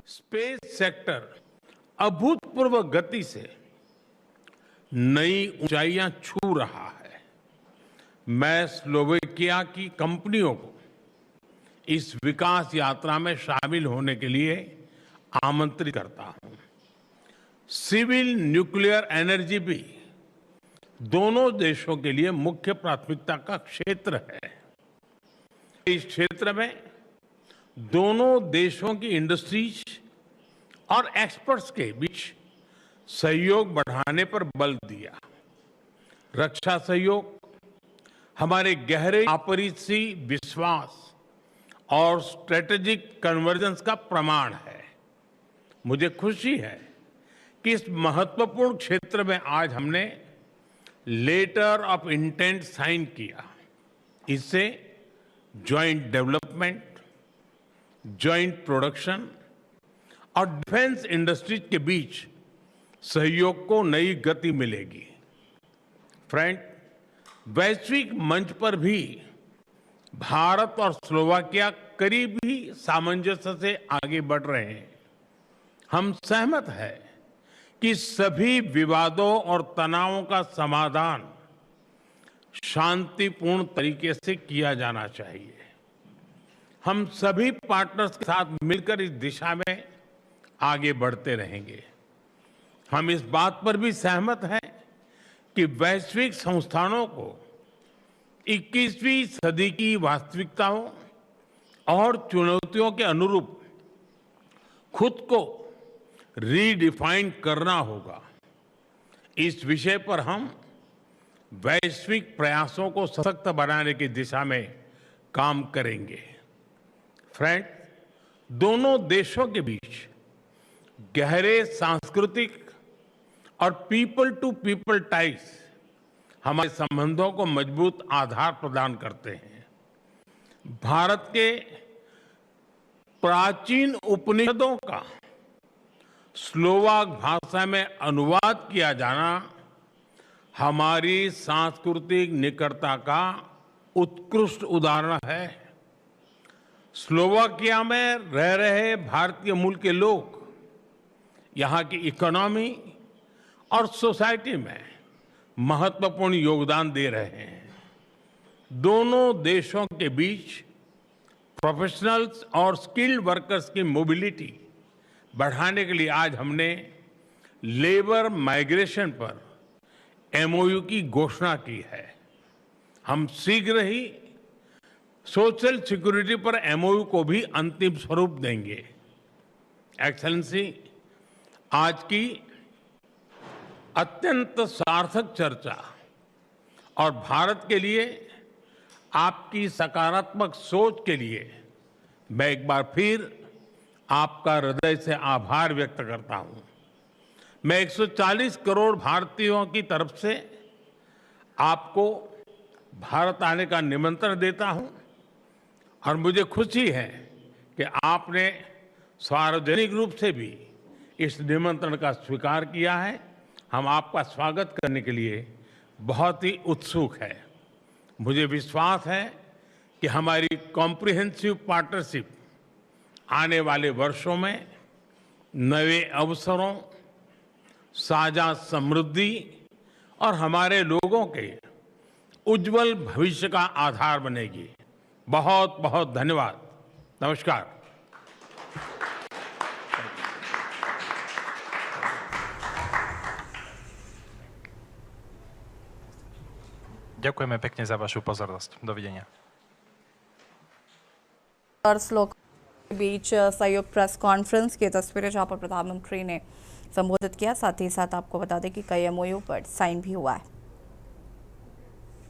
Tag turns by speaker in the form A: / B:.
A: Space sector अभूतपूर्व गति से नई ऊंचाइयां छू रहा है। मैं स्लोवेकिया की कंपनियों को इस विकास यात्रा में शामिल होने के लिए आमंत्रित करता हूं। सिविल न्यूक्लियर एनर्जी भी दोनों देशों के लिए मुख्य प्राथमिकता का क्षेत्र है। इस क्षेत्र में दोनों देशों की इंडस्ट्रीज और एक्सपर्ट्स के बीच सहयोग बढ़ाने पर बल दिया। रक्षा सहयोग हमारे गहरे आपसी विश्वास और स्ट्रेटेजिक कन्वर्जेंस का प्रमाण है। मुझे खुशी है कि इस महत्वपूर्ण क्षेत्र में आज हमने लेटर ऑफ इंटेंट साइन किया। इससे ज्वाइंट डेवलपमेंट, ज्वाइंट प्रोडक्शन और डिफेंस इंडस्ट्रीज के बीच सहयोग को नई गति मिलेगी। फ्रेंड, वैश्विक मंच पर भी भारत और स्लोवाकिया करीब ही सामंजस्य से आगे बढ़ रहे हैं। हम सहमत हैं कि सभी विवादों और तनावों का समाधान शांतिपूर्ण तरीके से किया जाना चाहिए। हम सभी पार्टनर्स के साथ मिलकर इस दिशा में आगे बढ़ते रहेंगे। हम इस बात पर भी सहमत हैं कि वैश्विक संस्थानों को 21वीं सदी की वास्तविकताओं और चुनौतियों के अनुरूप खुद को रीडिफाइन करना होगा। इस विषय पर हम वैश्विक प्रयासों को सशक्त बनाने की दिशा में काम करेंगे। फ्रेंड, दोनों देशों के बीच गहरे सांस्कृतिक और पीपल टू पीपल टाइज हमारे संबंधों को मजबूत आधार प्रदान करते हैं। भारत के प्राचीन उपनिषदों का स्लोवाक भाषा में अनुवाद किया जाना हमारी सांस्कृतिक निकटता का उत्कृष्ट उदाहरण है। स्लोवाकिया में रह रहे भारतीय मूल के लोग यहां की इकोनॉमी और सोसाइटी में महत्वपूर्ण योगदान दे रहे हैं। दोनों देशों के बीच प्रोफेशनल्स और स्किल्ड वर्कर्स की मोबिलिटी बढ़ाने के लिए आज हमने लेबर माइग्रेशन पर एमओयू की घोषणा की है। हम शीघ्र ही सोशल सिक्योरिटी पर एमओयू को भी अंतिम स्वरूप देंगे। एक्सेलेंसी, आज की अत्यंत सार्थक चर्चा और भारत के लिए आपकी सकारात्मक सोच के लिए मैं एक बार फिर आपका हृदय से आभार व्यक्त करता हूं। मैं 140 करोड़ भारतीयों की तरफ से आपको भारत आने का निमंत्रण देता हूं और मुझे खुशी है कि आपने सार्वजनिक रूप से भी इस निमंत्रण का स्वीकार किया है। हम आपका स्वागत करने के लिए बहुत ही उत्सुक है। मुझे विश्वास है कि हमारी कॉम्प्रिहेंसिव पार्टनरशिप आने वाले वर्षों में नए अवसरों, साझा समृद्धि और हमारे लोगों के उज्जवल भविष्य का आधार बनेगी। बहुत बहुत धन्यवाद। नमस्कार।
B: Ďakujeme pekne za vašu pozornosť. Dovidenia.
C: और श्लोक के बीच संयुक्त प्रेस कॉन्फ्रेंस की तस्वीरें जहां पर प्रधानमंत्री ने संबोधित किया। साथ ही साथ आपको बता दें कि कई एमओयू पर साइन भी हुआ है।